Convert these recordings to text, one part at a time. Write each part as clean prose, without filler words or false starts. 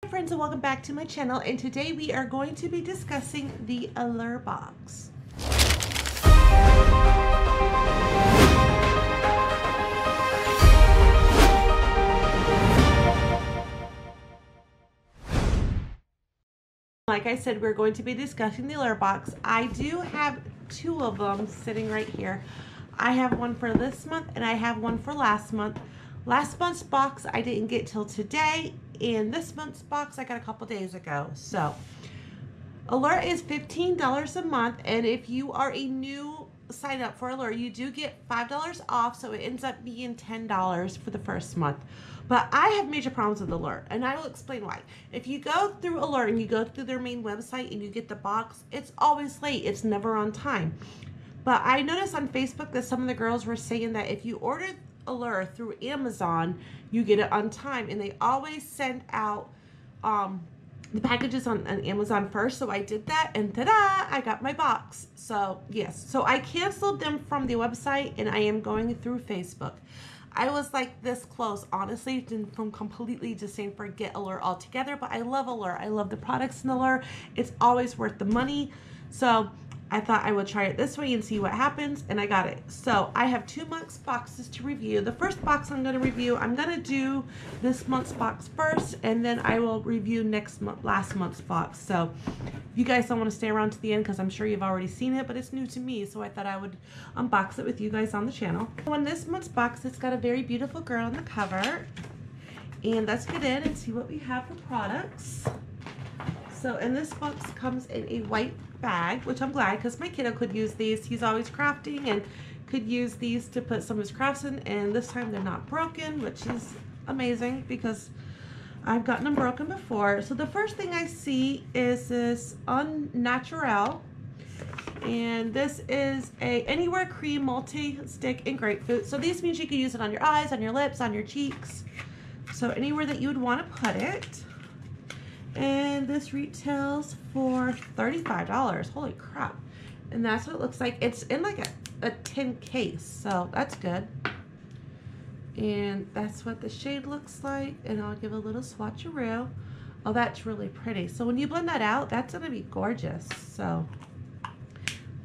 Hi friends, and welcome back to my channel, and today we are going to be discussing the Allure box. Like I said, we're going to be discussing the Allure box. I do have two of them sitting right here. I have one for this month and I have one for last month. Last month's box I didn't get till today, and this month's box I got a couple days ago. So Allure is $15 a month, and if you are a new sign up for Allure, you do get $5 off, so it ends up being $10 for the first month. But I have major problems with Allure, and I will explain why. If you go through Allure and you go through their main website and you get the box, it's always late. It's never on time. But I noticed on Facebook that some of the girls were saying that if you order Allure through Amazon, you get it on time, and they always send out the packages on Amazon first. So I did that, and ta-da, I got my box. So yes, so I canceled them from the website, and I am going through Facebook. I was like this close, honestly, from completely just saying forget Allure altogether, but I love Allure. I love the products in Allure. It's always worth the money. So I thought I would try it this way and see what happens, and I got it. So I have 2 months boxes to review. The first box I'm going to review, I'm going to do this month's box first, and then I will review last month's box. So you guys don't want to stay around to the end because I'm sure you've already seen it, but it's new to me, so I thought I would unbox it with you guys on the channel. So in this month's box, it's got a very beautiful girl on the cover, and let's get in and see what we have for products. So in this box comes in a white bag, which I'm glad because my kiddo could use these. He's always crafting and could use these to put some of his crafts in, and this time they're not broken, which is amazing because I've gotten them broken before. So the first thing I see is this Unnatural, and this is a Anywhere Cream Multi-Stick and Grapefruit. So these means you can use it on your eyes, on your lips, on your cheeks, so anywhere that you would want to put it. And this retails for $35. Holy crap. And that's what it looks like. It's in like a tin case, so that's good. And that's what the shade looks like. And I'll give a little swatcheroo. Oh, that's really pretty. So when you blend that out, that's going to be gorgeous. So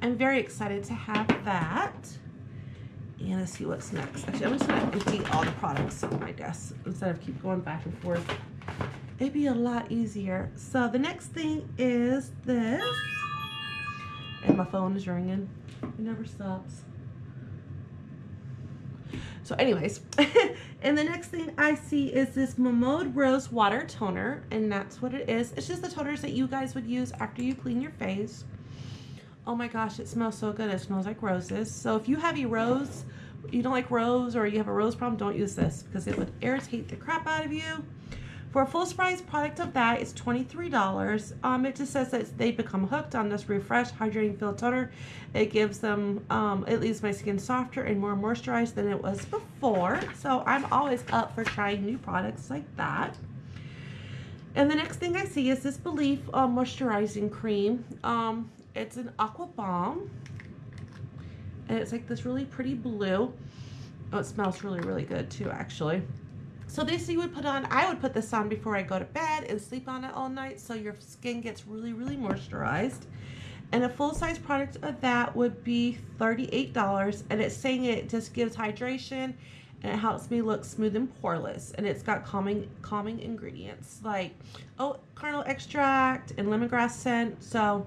I'm very excited to have that. And let's see what's next. Actually, I'm just going to empty all the products on my desk instead of keep going back and forth. It'd be a lot easier. So the next thing is this, and my phone is ringing. It never stops. So anyways, and the next thing I see is this Mimode Rose Water Toner, and that's what it is. It's just the toners that you guys would use after you clean your face. Oh my gosh, it smells so good. It smells like roses. So if you have a rose, you don't like rose, or you have a rose problem, don't use this because it would irritate the crap out of you. For a full price product of that, it's $23. It just says that they become hooked on this Refresh Hydrating Fill Toner. It gives them, it leaves my skin softer and more moisturized than it was before. So I'm always up for trying new products like that. And the next thing I see is this Belief Moisturizing Cream. It's an Aqua Balm. And it's like this really pretty blue. Oh, it smells really, really good too, actually. So this you would put on, I would put this on before I go to bed and sleep on it all night so your skin gets really, really moisturized. And a full-size product of that would be $38, and it's saying it just gives hydration and it helps me look smooth and poreless. And it's got calming ingredients like kernel extract and lemongrass scent. So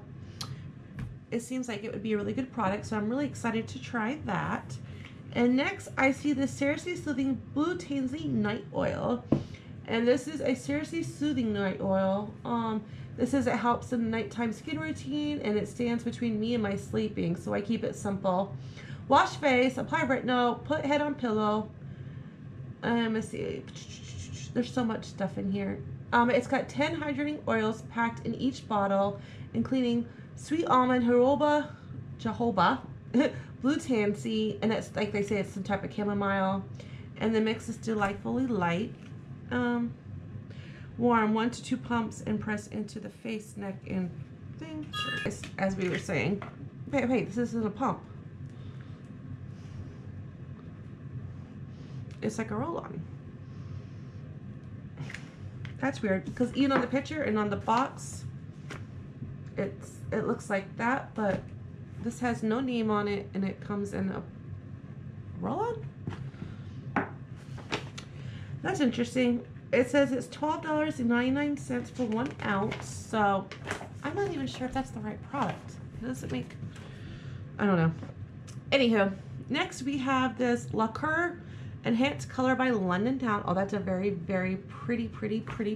it seems like it would be a really good product, so I'm really excited to try that. And next, I see the Seriously Soothing Blue Tansy Night Oil. And this is a Seriously Soothing Night Oil. This says it helps in the nighttime skin routine, and it stands between me and my sleeping, so I keep it simple. Wash face, apply retinol, put head on pillow. Let's see. There's so much stuff in here. It's got 10 hydrating oils packed in each bottle, including sweet almond, jojoba, blue tansy, and it's like they say it's some type of chamomile, and the mix is delightfully light. Warm 1 to 2 pumps and press into the face, neck, and thing, as we were saying. Wait, this isn't a pump. It's like a roll-on. That's weird, because even on the picture and on the box, it looks like that, but this has no name on it, and it comes in a roll-on. That's interesting. It says it's $12.99 for 1 ounce, so I'm not even sure if that's the right product. It doesn't make, I don't know. Anywho, next we have this Lacquer Enhanced Color by London Town. Oh, that's a very, very pretty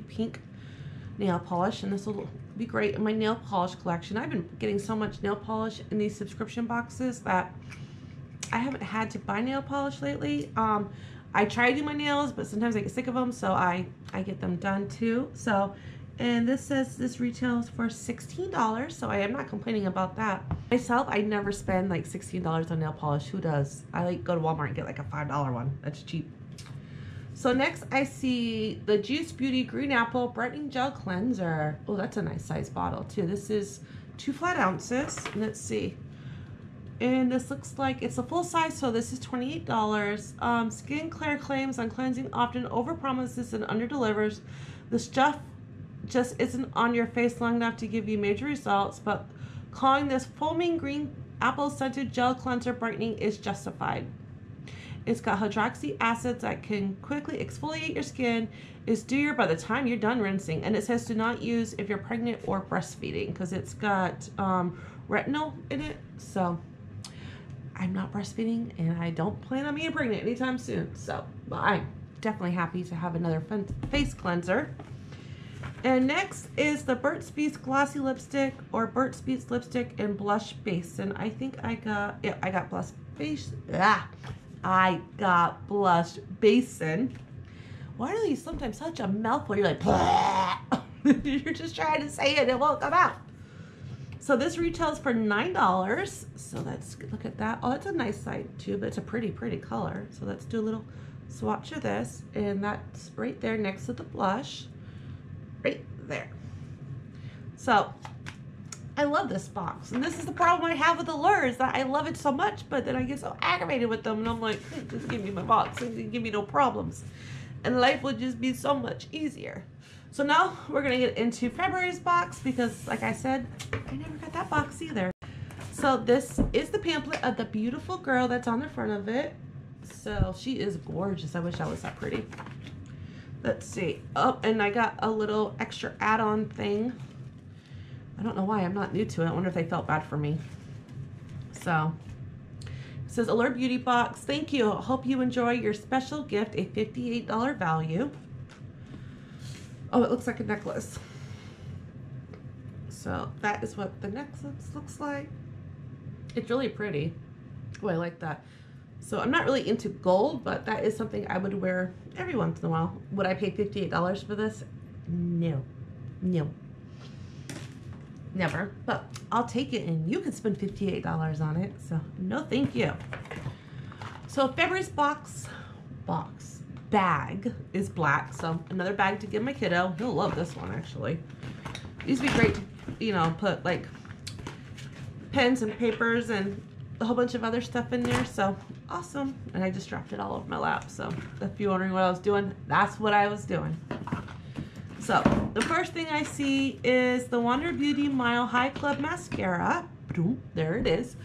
pink nail polish, and this will be great in my nail polish collection. I've been getting so much nail polish in these subscription boxes that I haven't had to buy nail polish lately. I try to do my nails, but sometimes I get sick of them, so I get them done too. So, and this says this retails for $16, so I am not complaining about that. Myself, I never spend like $16 on nail polish. Who does? I like go to Walmart and get like a $5 one. That's cheap. So next I see the Juice Beauty Green Apple Brightening Gel Cleanser. Oh, that's a nice size bottle too. This is 2 flat ounces. Let's see. And this looks like it's a full size, so this is $28. Skin Care claims on cleansing often overpromises and underdelivers. The stuff just isn't on your face long enough to give you major results, but calling this foaming green apple scented gel cleanser brightening is justified. It's got hydroxy acids that can quickly exfoliate your skin. It's dear by the time you're done rinsing, and it says do not use if you're pregnant or breastfeeding because it's got retinol in it. So I'm not breastfeeding, and I don't plan on being pregnant anytime soon. So, but I'm definitely happy to have another fun face cleanser. And next is the Burt's Bees Glossy Lipstick, or Burt's Bees Lipstick and Blush Basin. I think I got Blush Basin. I got Blush Basin. Why are these sometimes such a mouthful? You're like, you're just trying to say it, it won't come out. So this retails for $9. So let's look at that. Oh, that's a nice size too, but it's a pretty color. So let's do a little swatch of this, and that's right there next to the blush. Right there. So I love this box, and this is the problem I have with Allure, is that I love it so much, but then I get so aggravated with them, and I'm like, just give me my box and give me no problems, and life would just be so much easier. So now we're gonna get into February's box, because like I said, I never got that box either. So this is the pamphlet of the beautiful girl that's on the front of it. So she is gorgeous. I wish I was that pretty. Let's see. Oh, and I got a little extra add-on thing. I don't know why. I'm not new to it. I wonder if they felt bad for me. So, it says Allure Beauty Box. Thank you. Hope you enjoy your special gift, a $58 value. Oh, it looks like a necklace. So, that is what the necklace looks like. It's really pretty. Oh, I like that. So I'm not really into gold, but that is something I would wear every once in a while. Would I pay $58 for this? No. No. Never. But I'll take it, and you can spend $58 on it. So no thank you. So February's bag is black. So another bag to give my kiddo. He'll love this one, actually. These would be great to, you know, put like pens and papers and a whole bunch of other stuff in there. So awesome. And I just dropped it all over my lap. So if you're wondering what I was doing, that's what I was doing. So the first thing I see is the Wander Beauty Mile High Club Mascara. There it is.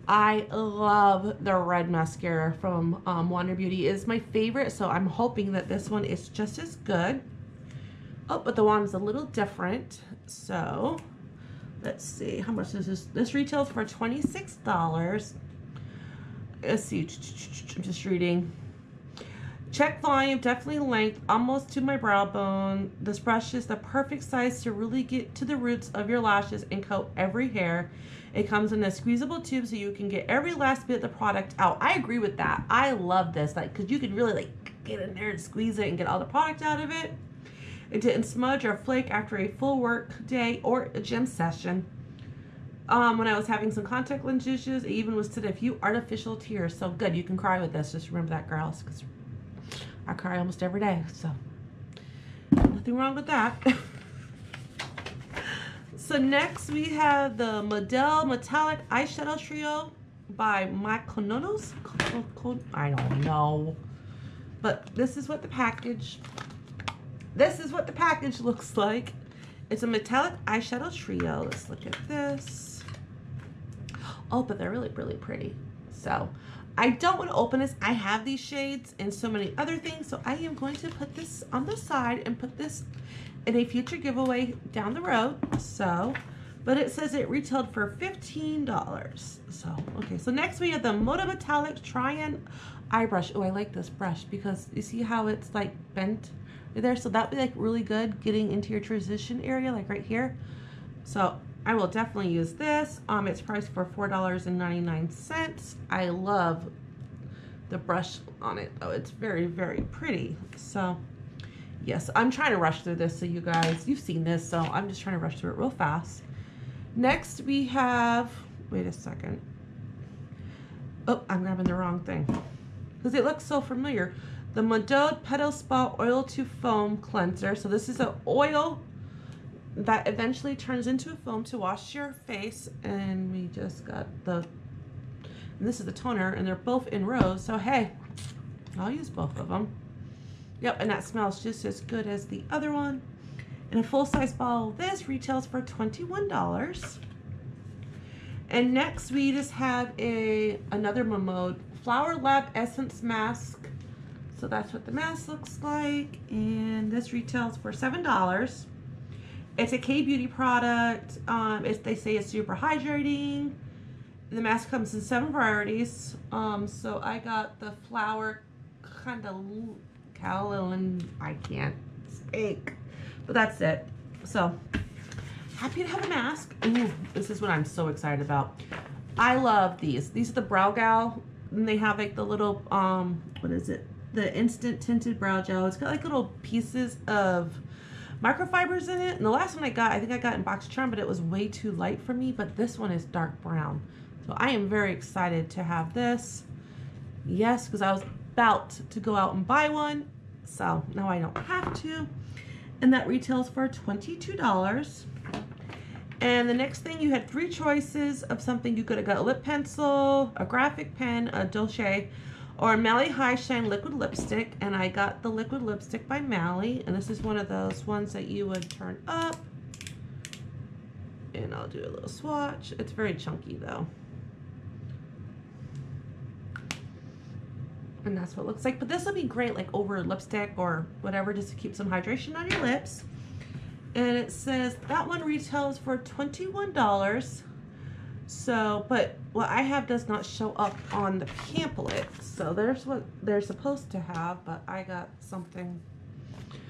I love the red mascara from Wander Beauty. It's my favorite, so I'm hoping that this one is just as good. Oh, but the wand's a little different. So let's see, how much is this? This retails for $26. Let's see, I'm just reading. Check volume, definitely length, almost to my brow bone. This brush is the perfect size to really get to the roots of your lashes and coat every hair. It comes in a squeezable tube so you can get every last bit of the product out. I agree with that. I love this, like, because you can really like get in there and squeeze it and get all the product out of it. It didn't smudge or flake after a full work day or a gym session. When I was having some contact lens issues, it even withstood a few artificial tears. So good, you can cry with this. Just remember that, girls, because I cry almost every day. So nothing wrong with that. So next we have the Model Metallic Eyeshadow Trio by McLaughlin. I don't know. But this is what the package this is what the package looks like. It's a metallic eyeshadow trio. Let's look at this. Oh, but they're really, really pretty. So I don't want to open this. I have these shades and so many other things. So I am going to put this on the side and put this in a future giveaway down the road. So, but it says it retailed for $15. So, okay. So next we have the Moda Metallic Try-On Eye Brush. Oh, I like this brush because you see how it's like bent there. So that'd be like really good getting into your transition area, like right here. So I will definitely use this. It's priced for $4.99. I love the brush on it. Oh, it's very, very pretty. So yes, I'm trying to rush through this so you guys, you've seen this, so I'm just trying to rush through it real fast. Next we have, wait a second. Oh, I'm grabbing the wrong thing because it looks so familiar. The Modode Petal Spa Oil to Foam Cleanser. So this is an oil that eventually turns into a foam to wash your face. And we just got and this is the toner, and they're both in rows. So hey, I'll use both of them. Yep, and that smells just as good as the other one. And a full-size bottle of this retails for $21. And next we just have another Modode Flower Lab Essence Mask. So that's what the mask looks like, and this retails for $7. It's a K-Beauty product. They say it's super hydrating. The mask comes in 7 varieties. So I got the flower kind of Caroline, I can't speak, but that's it. So happy to have a mask. Ooh, this is what I'm so excited about. I love these. These are the Brow Gal, and they have like the little what is it? The instant tinted brow gel. It's got like little pieces of microfibers in it. And the last one I got, I think I got in Boxy Charm, but it was way too light for me. But this one is dark brown. So I am very excited to have this. Yes, because I was about to go out and buy one. So now I don't have to. And that retails for $22. And the next thing, you had 3 choices of something. You could have got a lip pencil, a graphic pen, a Dolce, or Mally High Shine liquid lipstick. And I got the liquid lipstick by Mally, and this is one of those ones that you would turn up. And I'll do a little swatch. It's very chunky though, and that's what it looks like. But this will be great like over lipstick or whatever, just to keep some hydration on your lips. And it says that one retails for $21. So, but what I have does not show up on the pamphlet. So there's what they're supposed to have, but I got something,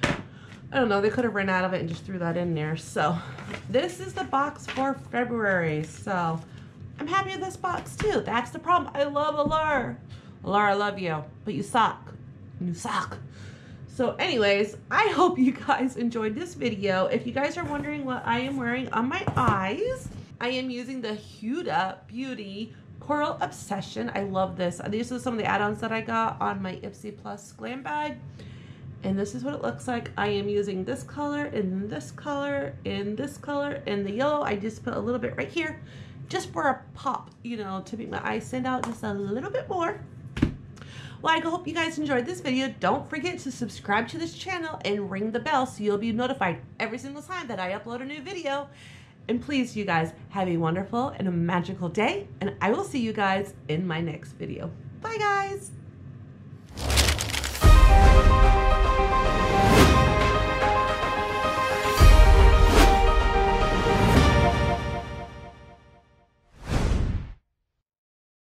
I don't know, they could have ran out of it and just threw that in there. So this is the box for February. So I'm happy with this box too. That's the problem. I love Allure. Allure, I love you, but you suck. You suck. So anyways, I hope you guys enjoyed this video. If you guys are wondering what I am wearing on my eyes, I am using the Huda Beauty Coral Obsession. I love this. These are some of the add-ons that I got on my Ipsy Plus glam bag. And this is what it looks like. I am using this color, and this color, and this color, and the yellow. I just put a little bit right here, just for a pop, you know, to make my eyes stand out just a little bit more. Well, I hope you guys enjoyed this video. Don't forget to subscribe to this channel and ring the bell so you'll be notified every single time that I upload a new video. And please, you guys, have a wonderful and a magical day, and I will see you guys in my next video. Bye, guys.